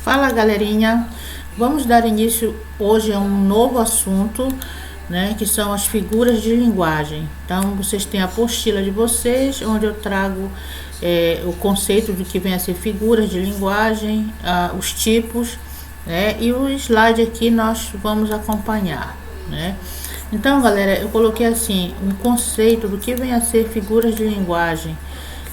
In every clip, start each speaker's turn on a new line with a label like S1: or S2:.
S1: Fala, galerinha, vamos dar início hoje a um novo assunto, né, que são as figuras de linguagem. Então, vocês têm a apostila de vocês, onde eu trago o conceito do que vem a ser figuras de linguagem, os tipos, né, e o slide aqui nós vamos acompanhar, né. Então, galera, eu coloquei assim um conceito do que vem a ser figuras de linguagem.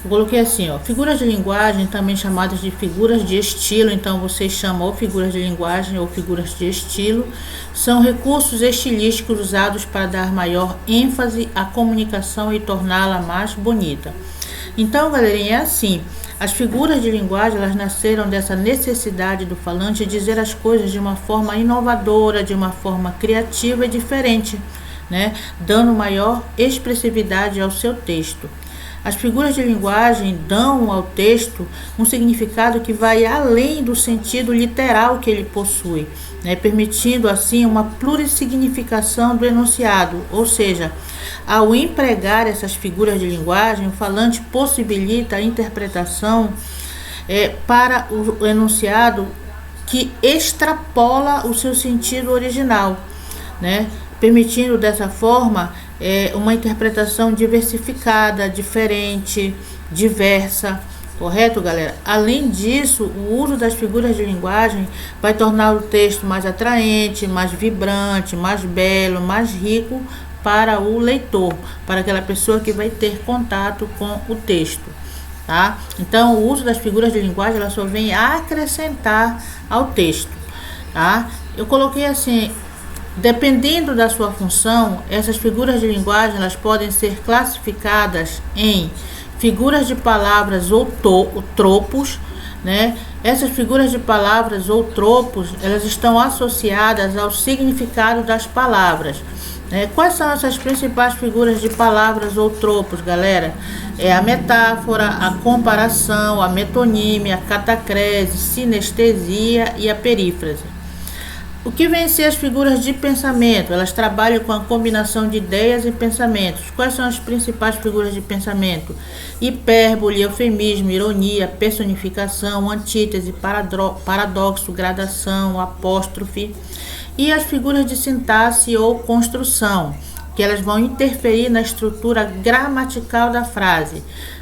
S1: Eu coloquei assim, ó, figuras de linguagem, também chamadas de figuras de estilo. Então vocês chamam ou figuras de linguagem ou figuras de estilo, são recursos estilísticos usados para dar maior ênfase à comunicação e torná-la mais bonita. Então, galerinha, é assim, as figuras de linguagem, elas nasceram dessa necessidade do falante dizer as coisas de uma forma inovadora, de uma forma criativa e diferente, né, dando maior expressividade ao seu texto. As figuras de linguagem dão ao texto um significado que vai além do sentido literal que ele possui, né, permitindo assim uma plurissignificação do enunciado, ou seja, ao empregar essas figuras de linguagem, o falante possibilita a interpretação para o enunciado que extrapola o seu sentido original, né, permitindo dessa forma uma interpretação diversificada, diferente, diversa, correto, galera? Além disso, o uso das figuras de linguagem vai tornar o texto mais atraente, mais vibrante, mais belo, mais rico para o leitor, para aquela pessoa que vai ter contato com o texto, tá? Então, o uso das figuras de linguagem, ela só vem acrescentar ao texto, tá? Eu coloquei assim, dependendo da sua função, essas figuras de linguagem, elas podem ser classificadas em figuras de palavras ou tropos, né? Essas figuras de palavras ou tropos, elas estão associadas ao significado das palavras. Quais são essas principais figuras de palavras ou tropos, galera? É a metáfora, a comparação, a metonímia, a catacrese, sinestesia e a perífrase. O que vem a ser as figuras de pensamento? Elas trabalham com a combinação de ideias e pensamentos. Quais são as principais figuras de pensamento? Hipérbole, eufemismo, ironia, personificação, antítese, paradoxo, gradação, apóstrofe. E as figuras de sintaxe ou construção, que elas vão interferir na estrutura gramatical da frase.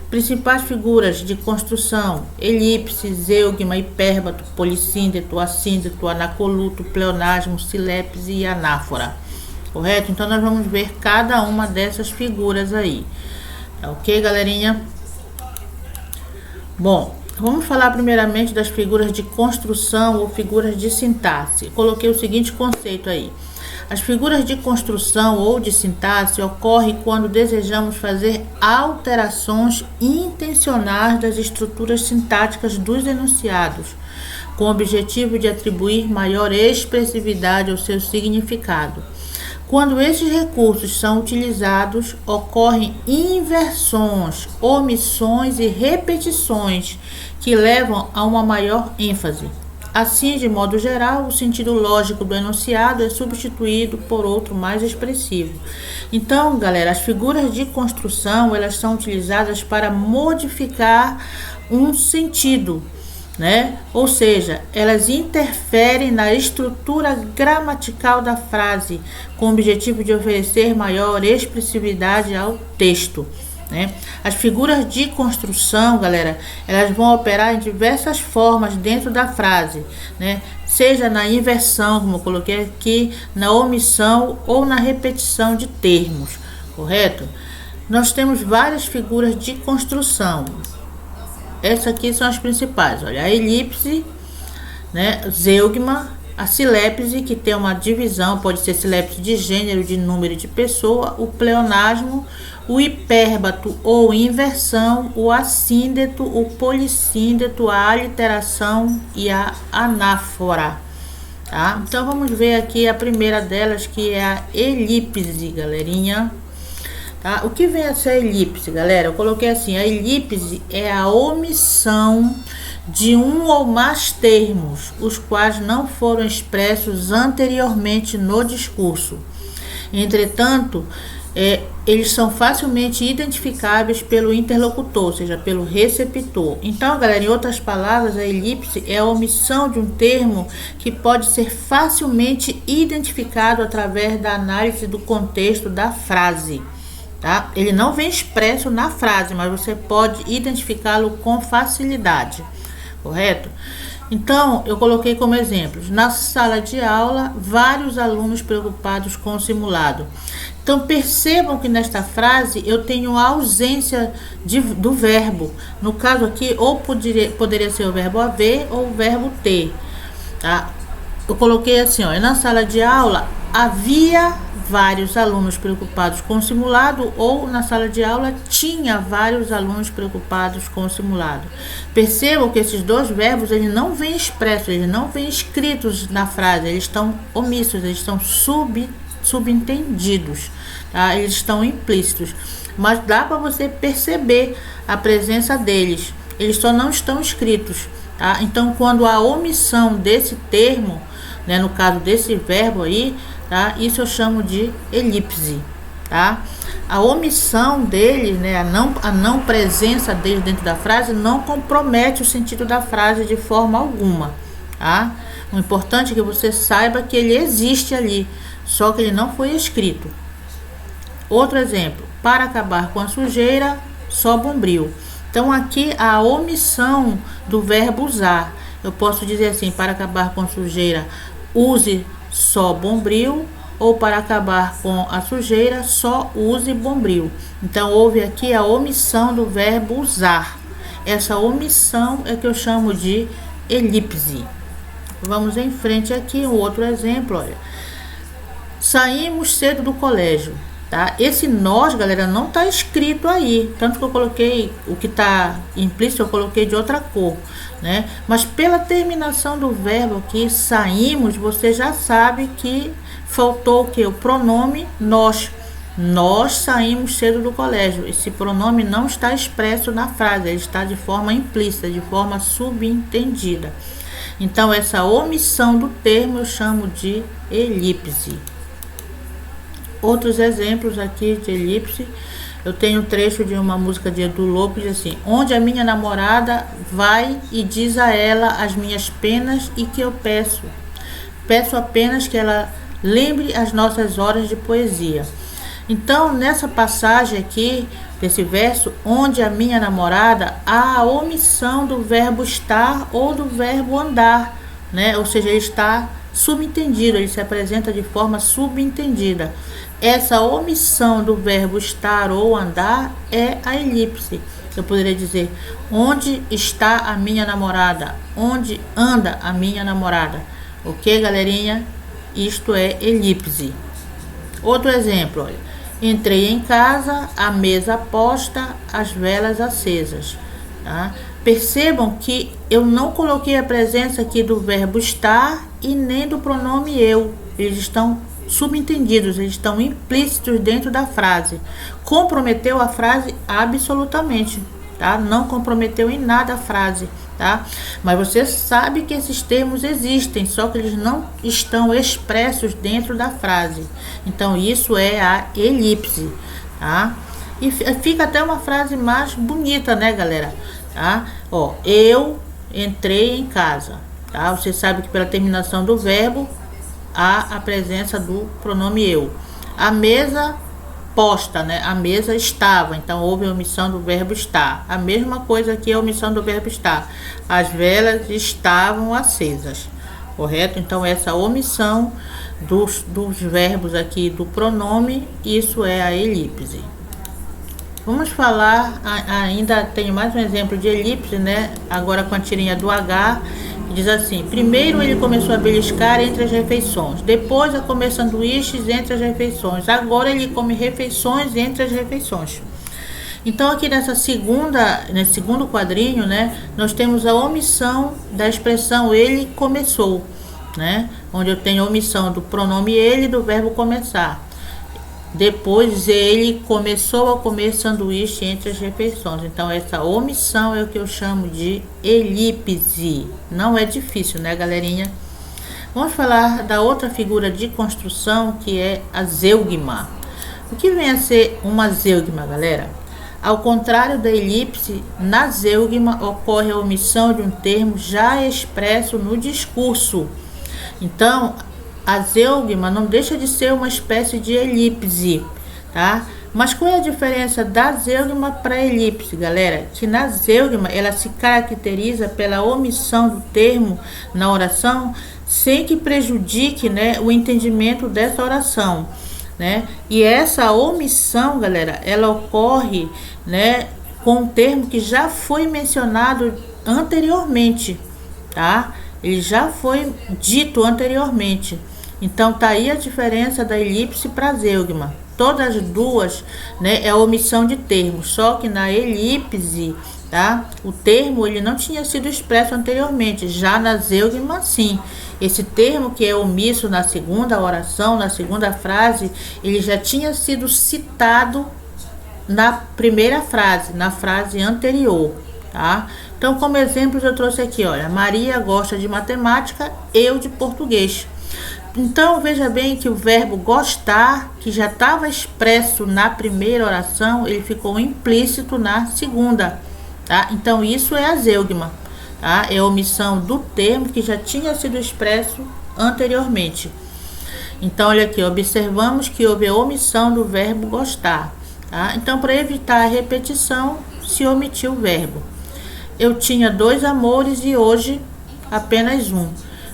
S1: Principais figuras de construção: elipse, zeugma, hipérbato, polissíndeto, assíndeto, anacoluto, pleonasmo, silepse e anáfora. Correto? Então nós vamos ver cada uma dessas figuras aí. Ok, galerinha? Bom, vamos falar primeiramente das figuras de construção ou figuras de sintaxe. Eu coloquei o seguinte conceito aí. As figuras de construção ou de sintaxe ocorrem quando desejamos fazer alterações intencionais das estruturas sintáticas dos enunciados, com o objetivo de atribuir maior expressividade ao seu significado. Quando esses recursos são utilizados, ocorrem inversões, omissões e repetições que levam a uma maior ênfase. Assim, de modo geral, o sentido lógico do enunciado é substituído por outro mais expressivo. Então, galera, as figuras de construção, elas são utilizadas para modificar um sentido, né? Ou seja, elas interferem na estrutura gramatical da frase, com o objetivo de oferecer maior expressividade ao texto, né? As figuras de construção, galera, elas vão operar em diversas formas dentro da frase, né? Seja na inversão, como eu coloquei aqui, na omissão ou na repetição de termos, correto? Nós temos várias figuras de construção. Essas aqui são as principais, olha, a elipse, né? Zeugma, a silepse, que tem uma divisão, pode ser silepse de gênero, de número de pessoa, o pleonasmo, o hipérbato ou inversão, o assíndeto, o polissíndeto, a aliteração e a anáfora, tá? Então vamos ver aqui a primeira delas, que é a elipse, galerinha. Tá? O que vem a ser a elipse, galera? Eu coloquei assim, a elipse é a omissão de um ou mais termos, os quais não foram expressos anteriormente no discurso. Entretanto, eles são facilmente identificáveis pelo interlocutor, ou seja, pelo receptor. Então, galera, em outras palavras, a elipse é a omissão de um termo que pode ser facilmente identificado através da análise do contexto da frase. Tá? Ele não vem expresso na frase, mas você pode identificá-lo com facilidade, correto? Então, eu coloquei como exemplos: na sala de aula, vários alunos preocupados com o simulado. Então, percebam que nesta frase eu tenho a ausência do verbo. No caso aqui, ou poderia ser o verbo haver ou o verbo ter. Tá? Eu coloquei assim, ó, na sala de aula havia vários alunos preocupados com o simulado, ou na sala de aula tinha vários alunos preocupados com o simulado. Percebam que esses dois verbos, eles não vêm expressos, eles não vêm escritos na frase, eles estão omissos, eles estão subentendidos, tá? Eles estão implícitos, mas dá para você perceber a presença deles, eles só não estão escritos, tá? Então, quando a omissão desse termo, né, no caso desse verbo aí, tá? Isso eu chamo de elipse, tá? A omissão dele, né, a não presença dele dentro da frase não compromete o sentido da frase de forma alguma, tá? O importante é que você saiba que ele existe ali, só que ele não foi escrito. Outro exemplo: para acabar com a sujeira, só bombril. Então aqui a omissão do verbo usar. Eu posso dizer assim: para acabar com a sujeira, use só bombril, ou para acabar com a sujeira, só use bombril. Então houve aqui a omissão do verbo usar. Essa omissão é que eu chamo de elipse. Vamos em frente aqui, um outro exemplo, olha. Saímos cedo do colégio, tá? Esse nós, galera, não tá escrito aí, tanto que eu coloquei o que tá implícito, eu coloquei de outra cor, né? Mas pela terminação do verbo aqui, saímos, você já sabe que faltou o que? O pronome nós. Nós saímos cedo do colégio. Esse pronome não está expresso na frase, ele está de forma implícita, de forma subentendida. Então, essa omissão do termo eu chamo de elipse. Outros exemplos aqui de elipse, eu tenho um trecho de uma música de Edu Lobo, que diz assim: onde a minha namorada vai e diz a ela as minhas penas e que eu peço apenas que ela lembre as nossas horas de poesia. Então, nessa passagem aqui, desse verso, onde a minha namorada, há a omissão do verbo estar ou do verbo andar, né? Ou seja, ele está subentendido, ele se apresenta de forma subentendida. Essa omissão do verbo estar ou andar é a elipse. Eu poderia dizer: onde está a minha namorada? Onde anda a minha namorada? Ok, galerinha? Isto é elipse. Outro exemplo, olha. Entrei em casa, a mesa posta, as velas acesas. Tá? Percebam que eu não coloquei a presença aqui do verbo estar e nem do pronome eu. Eles estão subentendidos, eles estão implícitos dentro da frase. Comprometeu a frase? Absolutamente. Tá? Não comprometeu em nada a frase. Tá? Mas você sabe que esses termos existem, só que eles não estão expressos dentro da frase. Então isso é a elipse, tá? E fica até uma frase mais bonita, né, galera? Tá? Ó, eu entrei em casa, tá? Você sabe que pela terminação do verbo há a presença do pronome eu. A mesa posta, né? A mesa estava, então houve a omissão do verbo estar. A mesma coisa aqui, a omissão do verbo estar. As velas estavam acesas, correto? Então essa omissão dos verbos aqui do pronome, isso é a elipse. Vamos falar, ainda tem mais um exemplo de elipse, né? Agora com a tirinha do H, que diz assim: primeiro ele começou a beliscar entre as refeições, depois a comer sanduíches entre as refeições, agora ele come refeições entre as refeições. Então aqui nesse segundo quadrinho, né, nós temos a omissão da expressão ele começou, né? Onde eu tenho a omissão do pronome ele e do verbo começar. Depois ele começou a comer sanduíche entre as refeições. Então essa omissão é o que eu chamo de elipse. Não é difícil, né, galerinha? Vamos falar da outra figura de construção, que é a zeugma. O que vem a ser uma zeugma, galera? Ao contrário da elipse, na zeugma ocorre a omissão de um termo já expresso no discurso. Então, a zeugma não deixa de ser uma espécie de elipse, tá? Mas qual é a diferença da zeugma para a elipse, galera? Que na zeugma ela se caracteriza pela omissão do termo na oração sem que prejudique, né, o entendimento dessa oração, né? E essa omissão, galera, ela ocorre, né, com um termo que já foi mencionado anteriormente, tá? Ele já foi dito anteriormente. Então tá aí a diferença da elipse para a zeugma. Todas as duas, né, é a omissão de termos, só que na elipse, tá, o termo ele não tinha sido expresso anteriormente, já na zeugma sim. Esse termo que é omisso na segunda oração, na segunda frase, ele já tinha sido citado na primeira frase, na frase anterior, tá? Então, como exemplos eu trouxe aqui, olha, Maria gosta de matemática, eu de português. Então, veja bem que o verbo gostar, que já estava expresso na primeira oração, ele ficou implícito na segunda, tá? Então, isso é a zeugma, tá? É a omissão do termo que já tinha sido expresso anteriormente. Então, olha aqui, observamos que houve a omissão do verbo gostar, tá? Então, para evitar a repetição, se omitiu o verbo. Eu tinha 2 amores e hoje apenas um.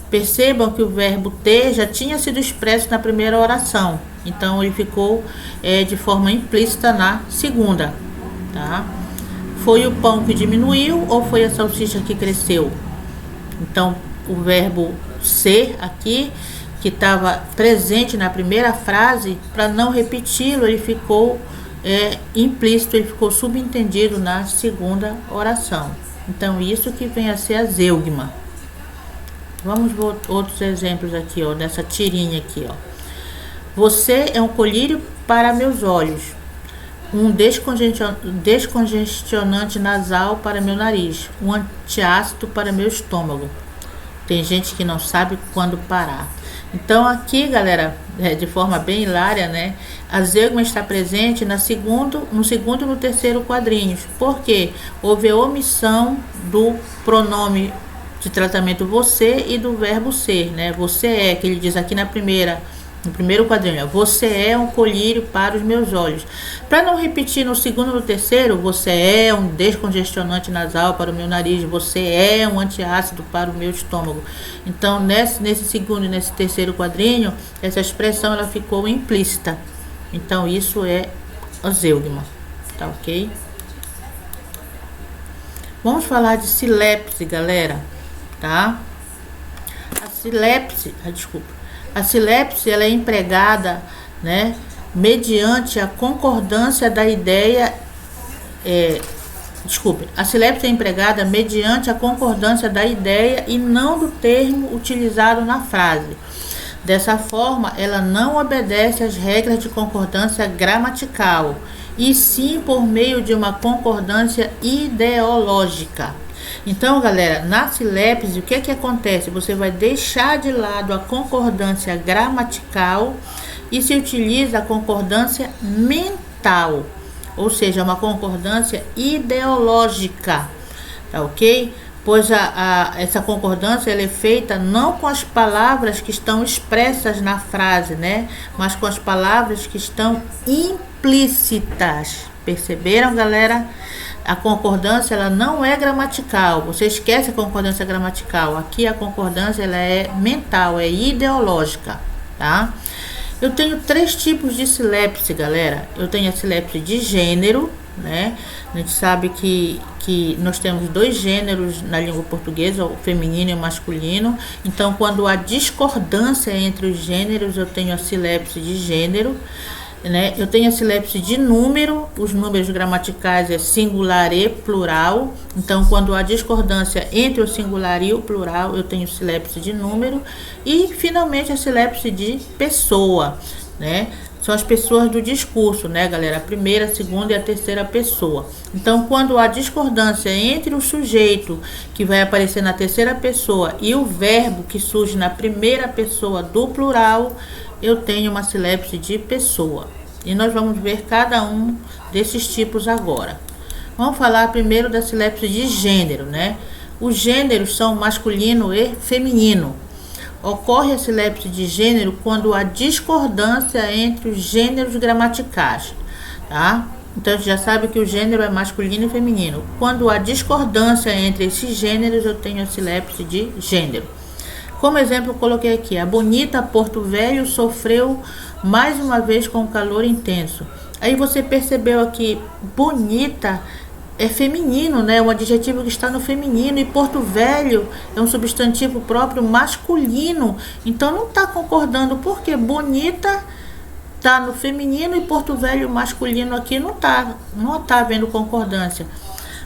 S1: Percebam que o verbo ter já tinha sido expresso na primeira oração, então ele ficou de forma implícita na segunda, tá? Foi o pão que diminuiu ou foi a salsicha que cresceu? Então o verbo ser aqui, que estava presente na primeira frase, para não repeti-lo, ele ficou implícito, ele ficou subentendido na segunda oração. Então isso que vem a ser a zeugma. Vamos ver outros exemplos aqui, ó, nessa tirinha aqui, ó. Você é um colírio para meus olhos, um descongestionante nasal para meu nariz, um antiácido para meu estômago. Tem gente que não sabe quando parar. Então aqui, galera, de forma bem hilária, né? A zeugma está presente no segundo e no terceiro quadrinhos. Por quê? Houve a omissão do pronome de tratamento você e do verbo ser, né? Você é, que ele diz aqui no primeiro quadrinho, você é um colírio para os meus olhos. Para não repetir no segundo e no terceiro, você é um descongestionante nasal para o meu nariz, você é um antiácido para o meu estômago. Então, nesse segundo e nesse terceiro quadrinho, essa expressão ela ficou implícita. Então, isso é a zeugma, tá ok? Vamos falar de silepse, galera. Tá? A silepse ela é empregada, né, mediante a concordância da ideia. A silepse é empregada mediante a concordância da ideia e não do termo utilizado na frase. Dessa forma, ela não obedece às regras de concordância gramatical, e sim por meio de uma concordância ideológica. Então, galera, na silepse, o que acontece? Você vai deixar de lado a concordância gramatical e se utiliza a concordância mental, ou seja, uma concordância ideológica, tá ok? Pois essa concordância ela é feita não com as palavras que estão expressas na frase, né? Mas com as palavras que estão implícitas. Perceberam, galera? A concordância ela não é gramatical. Você esquece a concordância gramatical. Aqui a concordância ela é mental, é ideológica, tá? Eu tenho 3 tipos de silepse, galera. Eu tenho a silepse de gênero, né? A gente sabe que nós temos 2 gêneros na língua portuguesa, o feminino e o masculino. Então, quando há discordância entre os gêneros, eu tenho a silepse de gênero, né? Eu tenho a silepse de número, os números gramaticais é singular e plural. Então, quando há discordância entre o singular e o plural, eu tenho silepse de número. E, finalmente, a silepse de pessoa, né? São as pessoas do discurso, né, galera? A primeira, a segunda e a terceira pessoa. Então, quando há discordância entre o sujeito, que vai aparecer na terceira pessoa, e o verbo, que surge na primeira pessoa do plural, eu tenho uma silepse de pessoa, E nós vamos ver cada um desses tipos agora. Vamos falar primeiro da silepse de gênero, né? Os gêneros são masculino e feminino. Ocorre a silepse de gênero quando há discordância entre os gêneros gramaticais, tá? Então, a gente já sabe que o gênero é masculino e feminino. Quando há discordância entre esses gêneros, eu tenho a silepse de gênero. Como exemplo, eu coloquei aqui: a bonita Porto Velho sofreu mais uma vez com calor intenso. Aí você percebeu aqui, bonita é feminino, né? Um adjetivo que está no feminino, e Porto Velho é um substantivo próprio masculino. Então não está concordando, porque bonita tá no feminino e Porto Velho masculino aqui não tá havendo concordância.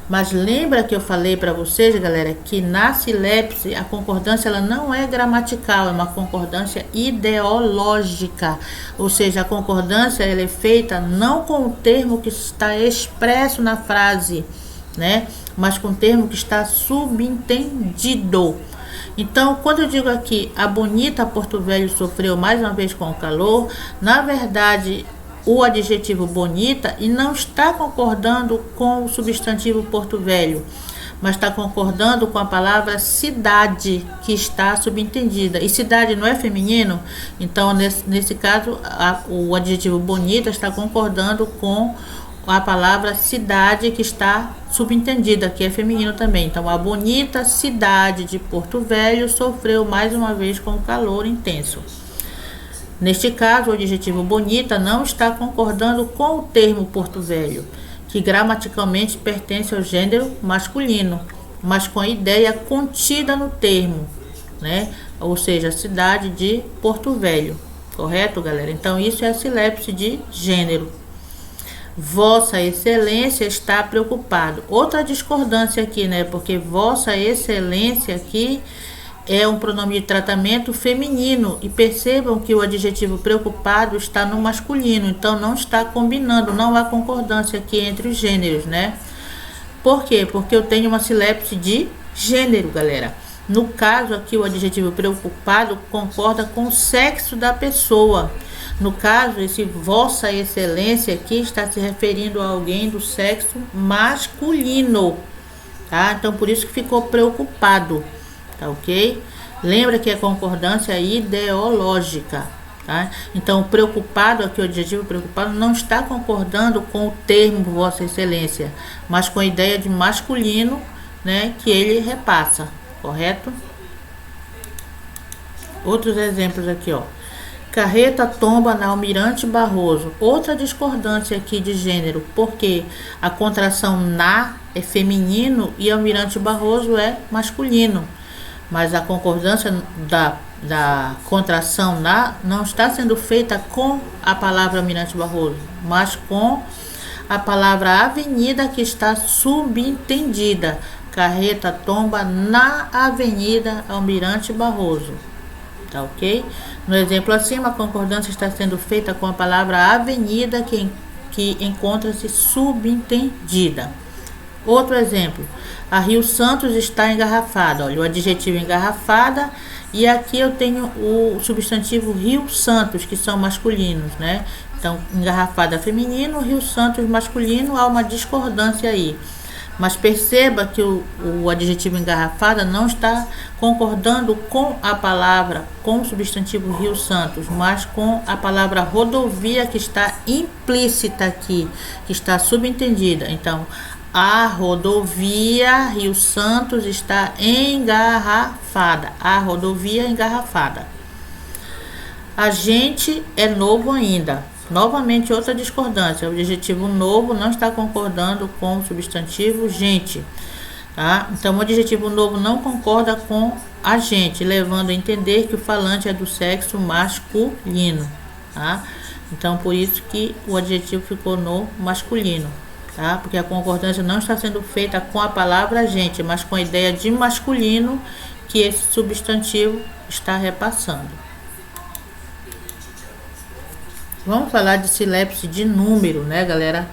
S1: Mas lembra que eu falei para vocês, galera, que na silepse a concordância ela não é gramatical, é uma concordância ideológica. Ou seja, a concordância ela é feita não com o termo que está expresso na frase, né? Mas com o termo que está subentendido. Então, quando eu digo aqui, a bonita Porto Velho sofreu mais uma vez com o calor, na verdade, o adjetivo bonita e não está concordando com o substantivo Porto Velho, mas está concordando com a palavra cidade, que está subentendida. E cidade não é feminino, então nesse caso o adjetivo bonita está concordando com a palavra cidade, que está subentendida, que é feminino também. Então, a bonita cidade de Porto Velho sofreu mais uma vez com calor intenso. Neste caso, o adjetivo bonita não está concordando com o termo Porto Velho, que gramaticalmente pertence ao gênero masculino, mas com a ideia contida no termo, né? Ou seja, a cidade de Porto Velho. Correto, galera? Então, isso é a silepse de gênero. Vossa Excelência está preocupado. Outra discordância aqui, né? Porque Vossa Excelência aqui é um pronome de tratamento feminino. E percebam que o adjetivo preocupado está no masculino. Então, não está combinando, não há concordância aqui entre os gêneros, né? Por quê? Porque eu tenho uma silepse de gênero, galera. No caso aqui, o adjetivo preocupado concorda com o sexo da pessoa. No caso, esse Vossa Excelência aqui está se referindo a alguém do sexo masculino, tá? Então, por isso que ficou preocupado, tá ok? Lembra que é concordância ideológica, tá? Então, preocupado aqui, o adjetivo preocupado não está concordando com o termo Vossa Excelência, mas com a ideia de masculino, né, que ele repassa, correto? Outros exemplos aqui, ó. Carreta tomba na Almirante Barroso. Outra discordância aqui de gênero, porque a contração na é feminino e Almirante Barroso é masculino. Mas a concordância da contração na não está sendo feita com a palavra Almirante Barroso, mas com a palavra avenida, que está subentendida. Carreta tomba na Avenida Almirante Barroso. Tá ok? No exemplo acima, a concordância está sendo feita com a palavra avenida, que encontra-se subentendida. Outro exemplo, a Rio Santos está engarrafada. Olha, o adjetivo engarrafada, e aqui eu tenho o substantivo Rio Santos, que são masculinos, né? Então, engarrafada feminino, Rio Santos masculino, há uma discordância aí. Mas perceba que o adjetivo engarrafada não está concordando com a palavra, com o substantivo Rio Santos, mas com a palavra rodovia, que está implícita aqui, que está subentendida. Então, a rodovia Rio Santos está engarrafada. A rodovia engarrafada. A gente é novo ainda. Novamente, outra discordância. O adjetivo novo não está concordando com o substantivo gente, tá? Então, o adjetivo novo não concorda com a gente, levando a entender que o falante é do sexo masculino, tá? Então, por isso que o adjetivo ficou no masculino, tá? Porque a concordância não está sendo feita com a palavra gente, mas com a ideia de masculino que esse substantivo está repassando. Vamos falar de silepse de número, né, galera?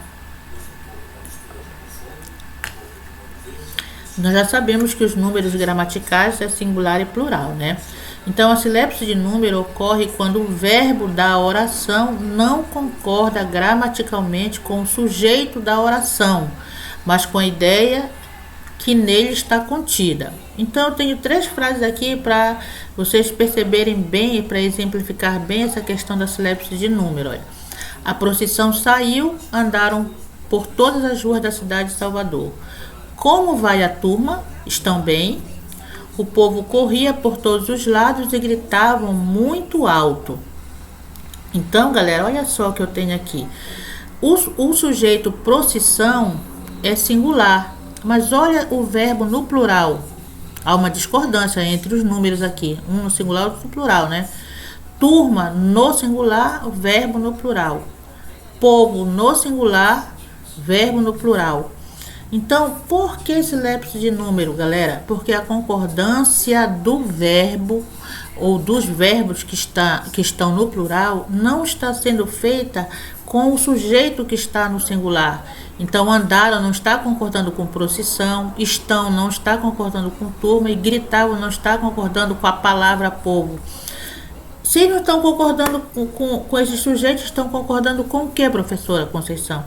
S1: Nós já sabemos que os números gramaticais é singular e plural, né? Então, a silepse de número ocorre quando o verbo da oração não concorda gramaticalmente com o sujeito da oração, mas com a ideia que nele está contida. Então, eu tenho 3 frases aqui para vocês perceberem bem e para exemplificar bem essa questão da silepse de número. Olha. A procissão saiu, andaram por todas as ruas da cidade de Salvador. Como vai a turma? Estão bem? O povo corria por todos os lados e gritavam muito alto. Então, galera, olha só o que eu tenho aqui. O sujeito procissão é singular, mas olha o verbo no plural. Há uma discordância entre os números aqui, um no singular e outro no plural, né? Turma no singular, o verbo no plural. Povo no singular, verbo no plural. Então, por que silepse de número, galera? Porque a concordância do verbo ou dos verbos que estão no plural não está sendo feita com o sujeito que está no singular. Então, andaram não está concordando com procissão, estão não está concordando com turma e gritavam não está concordando com a palavra povo. Se não estão concordando com esses sujeitos, estão concordando com o que, professora Conceição?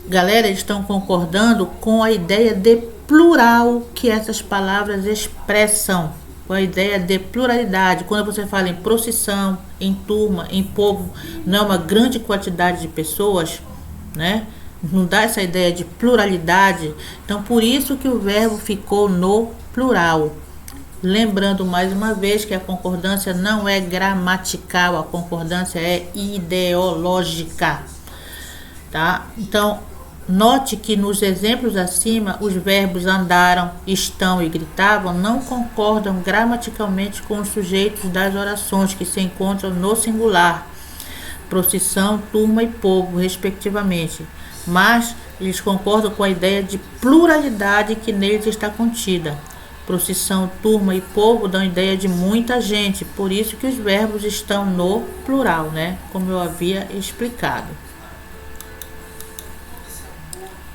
S1: Galera, eles estão concordando com a ideia de plural que essas palavras expressam, com a ideia de pluralidade. Quando você fala em procissão, em turma, em povo, não é uma grande quantidade de pessoas, né? Não dá essa ideia de pluralidade. Então, por isso que o verbo ficou no plural. Lembrando mais uma vez que a concordância não é gramatical, a concordância é ideológica, tá? Então, note que nos exemplos acima, os verbos andaram, estão e gritavam não concordam gramaticalmente com os sujeitos das orações que se encontram no singular, procissão, turma e povo, respectivamente. Mas eles concordam com a ideia de pluralidade que neles está contida. Procissão, turma e povo dão ideia de muita gente, por isso que os verbos estão no plural, né? Como eu havia explicado.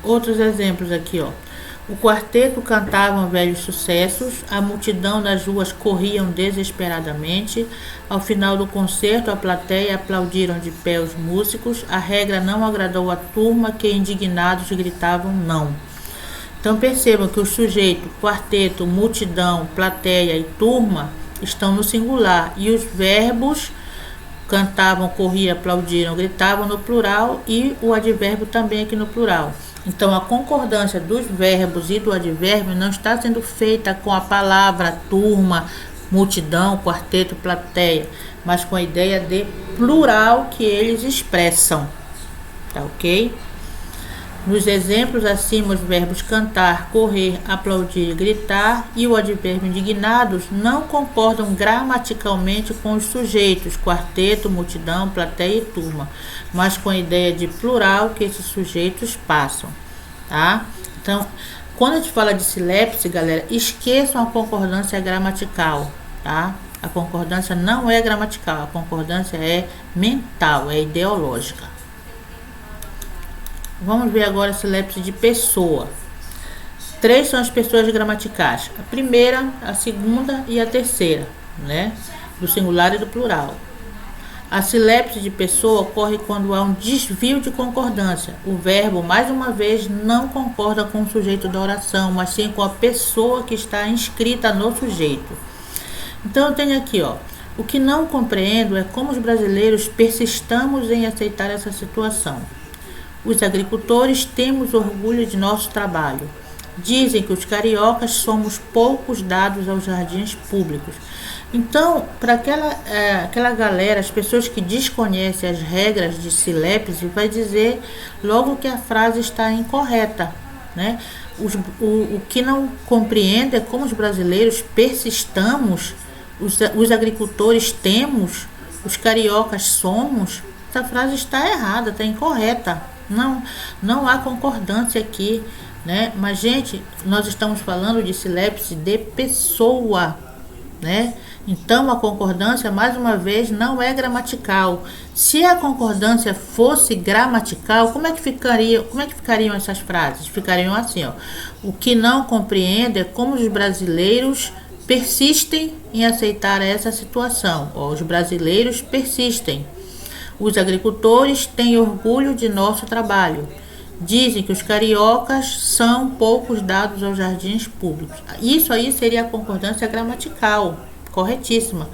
S1: Outros exemplos aqui, ó. O quarteto cantava velhos sucessos, a multidão nas ruas corriam desesperadamente. Ao final do concerto, a plateia aplaudiram de pé os músicos. A regra não agradou a turma, que indignados gritavam não. Então percebam que o sujeito, quarteto, multidão, plateia e turma estão no singular e os verbos cantavam, corriam, aplaudiram, gritavam no plural e o advérbio também aqui no plural. Então, a concordância dos verbos e do advérbio não está sendo feita com a palavra turma, multidão, quarteto, plateia, mas com a ideia de plural que eles expressam. Tá ok? Nos exemplos acima, os verbos cantar, correr, aplaudir, gritar e o advérbio indignados não concordam gramaticalmente com os sujeitos, quarteto, multidão, plateia e turma, mas com a ideia de plural que esses sujeitos passam, tá? Então, quando a gente fala de silepse, galera, esqueçam a concordância gramatical, tá? A concordância não é gramatical, a concordância é mental, é ideológica. Vamos ver agora a silepse de pessoa. 3 são as pessoas gramaticais. A primeira, a segunda e a terceira, né? Do singular e do plural. A silepse de pessoa ocorre quando há um desvio de concordância. O verbo, mais uma vez, não concorda com o sujeito da oração, mas sim com a pessoa que está inscrita no sujeito. Então, eu tenho aqui, ó. O que não compreendo é como os brasileiros persistamos em aceitar essa situação. Os agricultores temos orgulho de nosso trabalho. Dizem que os cariocas somos poucos dados aos jardins públicos. Então, para aquela galera, as pessoas que desconhecem as regras de silepse, vai dizer logo que a frase está incorreta, né? O que não compreende é como os brasileiros persistamos, os agricultores temos, os cariocas somos. Essa frase está errada, está incorreta. Não há concordância aqui, né? Mas, gente, nós estamos falando de silepse de pessoa, né? Então a concordância, mais uma vez, não é gramatical. Se a concordância fosse gramatical, como é que ficariam essas frases? Ficariam assim, ó: o que não compreendo é como os brasileiros persistem em aceitar essa situação. Ó, os brasileiros persistem. Os agricultores têm orgulho de nosso trabalho. Dizem que os cariocas são poucos dados aos jardins públicos. Isso aí seria a concordância gramatical, corretíssima.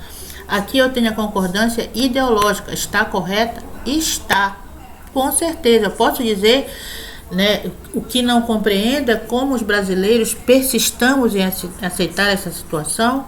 S1: Aqui eu tenho a concordância ideológica. Está correta? Está. Com certeza. Eu posso dizer, né, o que não compreendo é como os brasileiros persistamos em aceitar essa situação.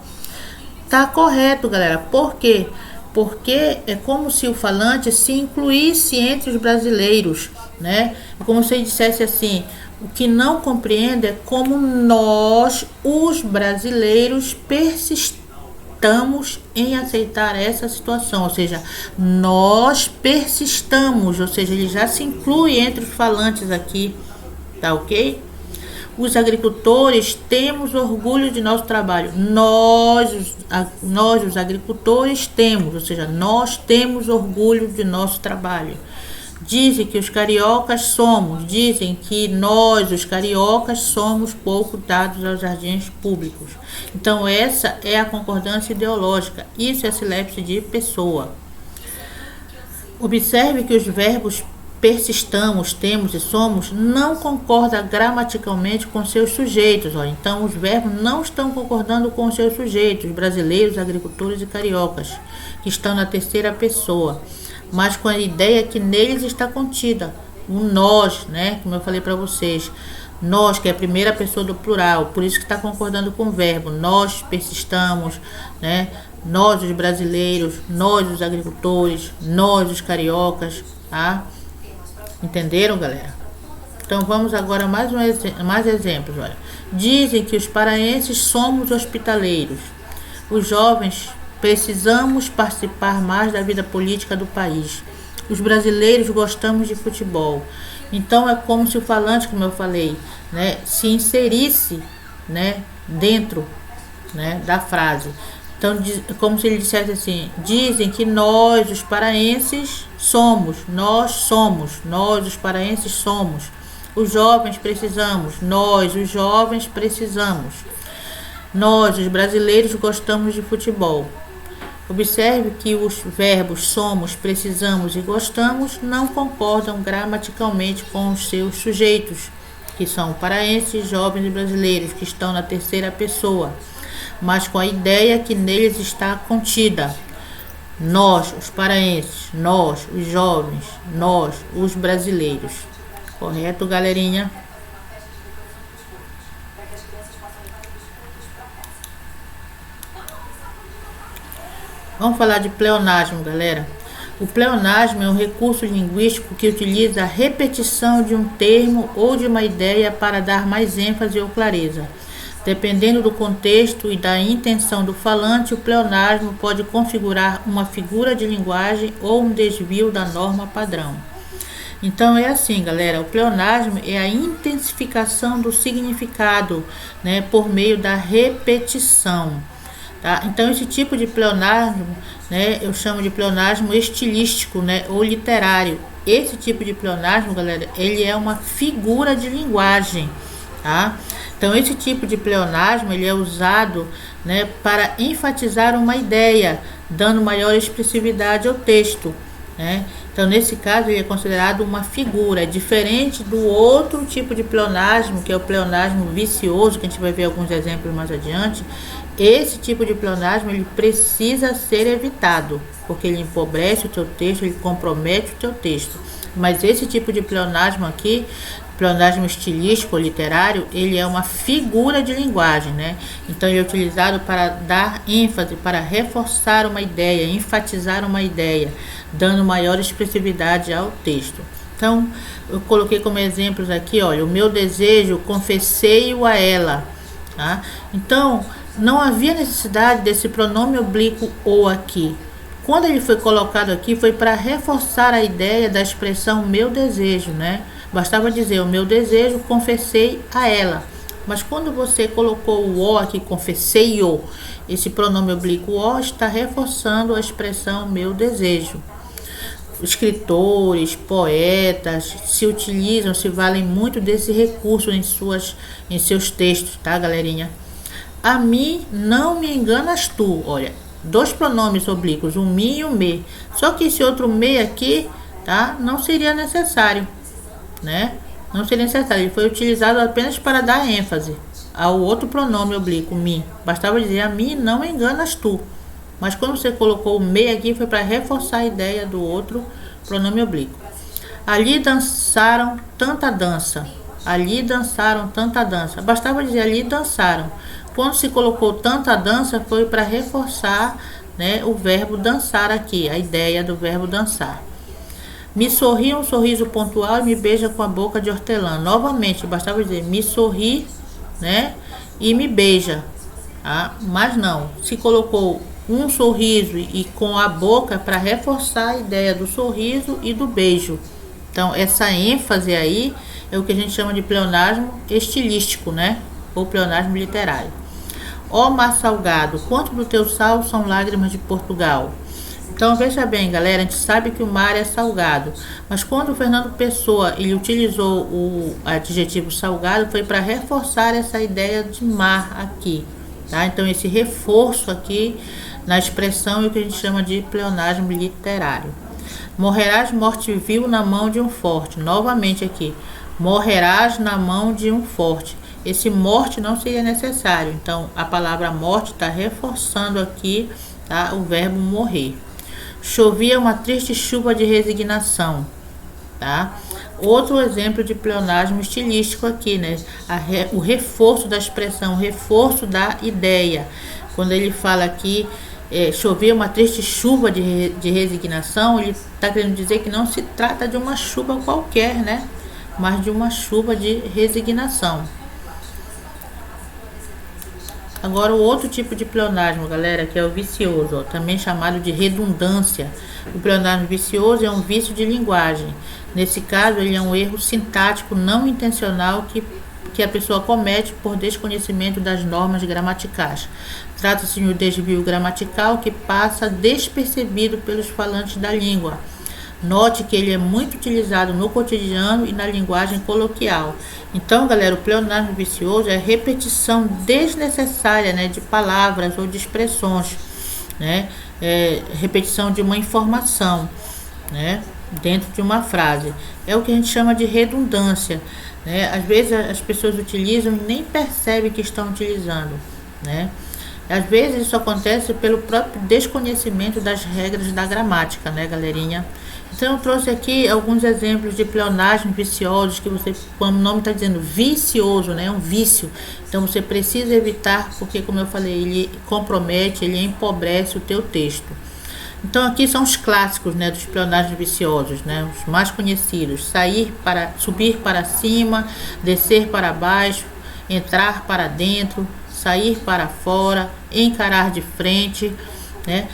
S1: Está correto, galera. Por quê? Porque é como se o falante se incluísse entre os brasileiros, né? É como se ele dissesse assim: o que não compreende é como nós, os brasileiros, persistamos em aceitar essa situação, ou seja, nós persistamos, ou seja, ele já se inclui entre os falantes aqui, tá ok? Os agricultores temos orgulho de nosso trabalho. Nós, os agricultores, temos, ou seja, nós temos orgulho de nosso trabalho. Dizem que os cariocas dizem que nós, os cariocas, somos pouco dados aos jardins públicos. Então, essa é a concordância ideológica. Isso é silepse de pessoa. Observe que os verbos persistamos, temos e somos não concorda gramaticalmente com seus sujeitos. Ó. Então, os verbos não estão concordando com seus sujeitos, brasileiros, agricultores e cariocas, que estão na terceira pessoa, mas com a ideia que neles está contida. O nós, né? Como eu falei para vocês. Nós, que é a primeira pessoa do plural, por isso que está concordando com o verbo. Nós persistamos, né? Nós, os brasileiros, nós, os agricultores, nós, os cariocas, tá? Entenderam, galera? Então vamos agora mais exemplos. Olha. Dizem que os paraenses somos hospitaleiros. Os jovens precisamos participar mais da vida política do país. Os brasileiros gostamos de futebol. Então é como se o falante, como eu falei, né, se inserisse, né, dentro, né, da frase. Então, como se ele dissesse assim: dizem que nós, os paraenses, somos, nós, os paraenses, somos. Os jovens precisamos, nós, os jovens, precisamos. Nós, os brasileiros, gostamos de futebol. Observe que os verbos somos, precisamos e gostamos não concordam gramaticalmente com os seus sujeitos, que são paraenses, jovens e brasileiros, que estão na terceira pessoa, mas com a ideia que neles está contida. Nós, os paraenses, nós, os jovens, nós, os brasileiros. Correto, galerinha? Vamos falar de pleonasmo, galera. O pleonasmo é um recurso linguístico que utiliza a repetição de um termo ou de uma ideia para dar mais ênfase ou clareza. Dependendo do contexto e da intenção do falante, o pleonasmo pode configurar uma figura de linguagem ou um desvio da norma padrão. Então é assim, galera, o pleonasmo é a intensificação do significado, né, por meio da repetição. Tá? Então esse tipo de pleonasmo, né, eu chamo de pleonasmo estilístico, né, ou literário. Esse tipo de pleonasmo, galera, ele é uma figura de linguagem, tá? Então esse tipo de pleonasmo ele é usado, né, para enfatizar uma ideia, dando maior expressividade ao texto, né? Então nesse caso ele é considerado uma figura, diferente do outro tipo de pleonasmo, que é o pleonasmo vicioso, que a gente vai ver alguns exemplos mais adiante. Esse tipo de pleonasmo ele precisa ser evitado, porque ele empobrece o teu texto, ele compromete o teu texto. Mas esse tipo de pleonasmo aqui, pleonasmo estilístico ou literário, ele é uma figura de linguagem, né? Então ele é utilizado para dar ênfase, para reforçar uma ideia, enfatizar uma ideia, dando maior expressividade ao texto. Então eu coloquei como exemplos aqui, olha, o meu desejo, confessei-o a ela, tá? Então não havia necessidade desse pronome oblíquo ou aqui. Quando ele foi colocado aqui, foi para reforçar a ideia da expressão meu desejo, né? Bastava dizer o meu desejo, confessei a ela. Mas quando você colocou o o aqui, confessei-o, esse pronome oblíquo o está reforçando a expressão meu desejo. Escritores, poetas se utilizam, se valem muito desse recurso em seus textos, tá, galerinha? A mim não me enganas tu, olha, dois pronomes oblíquos, o mi e o me. Só que esse outro me aqui, tá, não seria necessário, né? Não seria necessário, ele foi utilizado apenas para dar ênfase ao outro pronome oblíquo, mi. Bastava dizer, a mim não enganas tu. Mas quando você colocou o me aqui, foi para reforçar a ideia do outro pronome oblíquo. Ali dançaram tanta dança. Ali dançaram tanta dança. Bastava dizer, ali dançaram. Quando se colocou tanta dança, foi para reforçar, né, o verbo dançar aqui, a ideia do verbo dançar. Me sorri um sorriso pontual e me beija com a boca de hortelã. Novamente, bastava dizer, me sorri, né, e me beija. Tá? Mas não, se colocou um sorriso e com a boca para reforçar a ideia do sorriso e do beijo. Então, essa ênfase aí é o que a gente chama de pleonasmo estilístico, né? Ou pleonasmo literário. Ó mar salgado, quanto do teu sal são lágrimas de Portugal? Então, veja bem, galera, a gente sabe que o mar é salgado, mas quando o Fernando Pessoa ele utilizou o adjetivo salgado, foi para reforçar essa ideia de mar aqui, tá? Então, esse reforço aqui na expressão é o que a gente chama de pleonasmo literário. Morrerás morte vil na mão de um forte. Novamente aqui, morrerás na mão de um forte. Esse morte não seria necessário, então a palavra morte está reforçando aqui, tá, o verbo morrer. Chovia uma triste chuva de resignação, tá? Outro exemplo de pleonasmo estilístico aqui, né? O reforço da expressão, o reforço da ideia. Quando ele fala aqui, chovia uma triste chuva de resignação, ele está querendo dizer que não se trata de uma chuva qualquer, né? Mas de uma chuva de resignação. Agora, o outro tipo de pleonasmo, galera, que é o vicioso, ó, também chamado de redundância. O pleonasmo vicioso é um vício de linguagem. Nesse caso, ele é um erro sintático não intencional que a pessoa comete por desconhecimento das normas gramaticais. Trata-se de um desvio gramatical que passa despercebido pelos falantes da língua. Note que ele é muito utilizado no cotidiano e na linguagem coloquial. Então, galera, o pleonasmo vicioso é a repetição desnecessária, né, de palavras ou de expressões, né, repetição de uma informação, né, dentro de uma frase. É o que a gente chama de redundância, né? Às vezes as pessoas utilizam e nem percebem que estão utilizando, né? Às vezes isso acontece pelo próprio desconhecimento das regras da gramática, né, galerinha? Então eu trouxe aqui alguns exemplos de pleonasmos viciosos que você, como o nome está dizendo, vicioso, né? É um vício. Então você precisa evitar, porque como eu falei, ele compromete, ele empobrece o teu texto. Então aqui são os clássicos, né, dos pleonasmos viciosos, né? Os mais conhecidos: subir para cima, descer para baixo, entrar para dentro, sair para fora, encarar de frente, né?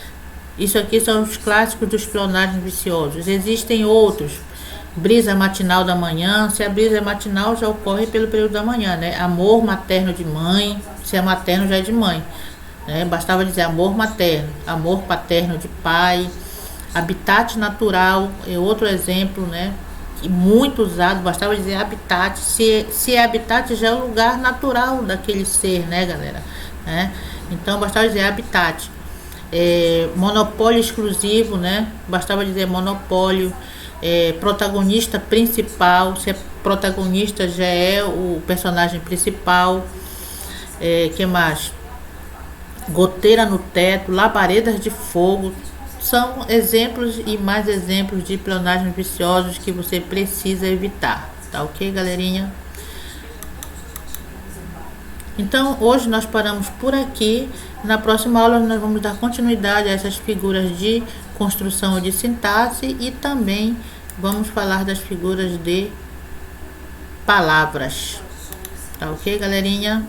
S1: Isso aqui são os clássicos dos pleonasmos viciosos. Existem outros. Brisa matinal da manhã. Se a brisa é matinal, já ocorre pelo período da manhã, né? Amor materno de mãe. Se é materno, já é de mãe, né? Bastava dizer amor materno. Amor paterno de pai. Habitat natural é outro exemplo, né? Muito usado. Bastava dizer habitat. Se é habitat, já é o lugar natural daquele ser, né, galera? Então, bastava dizer habitat. Monopólio exclusivo, né? Bastava dizer monopólio. Protagonista principal. Se é protagonista, já é o personagem principal. Que mais? Goteira no teto, labaredas de fogo. São exemplos e mais exemplos de pleonasmos viciosos que você precisa evitar, tá ok, galerinha? Então, hoje nós paramos por aqui. Na próxima aula nós vamos dar continuidade a essas figuras de construção de sintaxe e também vamos falar das figuras de palavras. Tá ok, galerinha?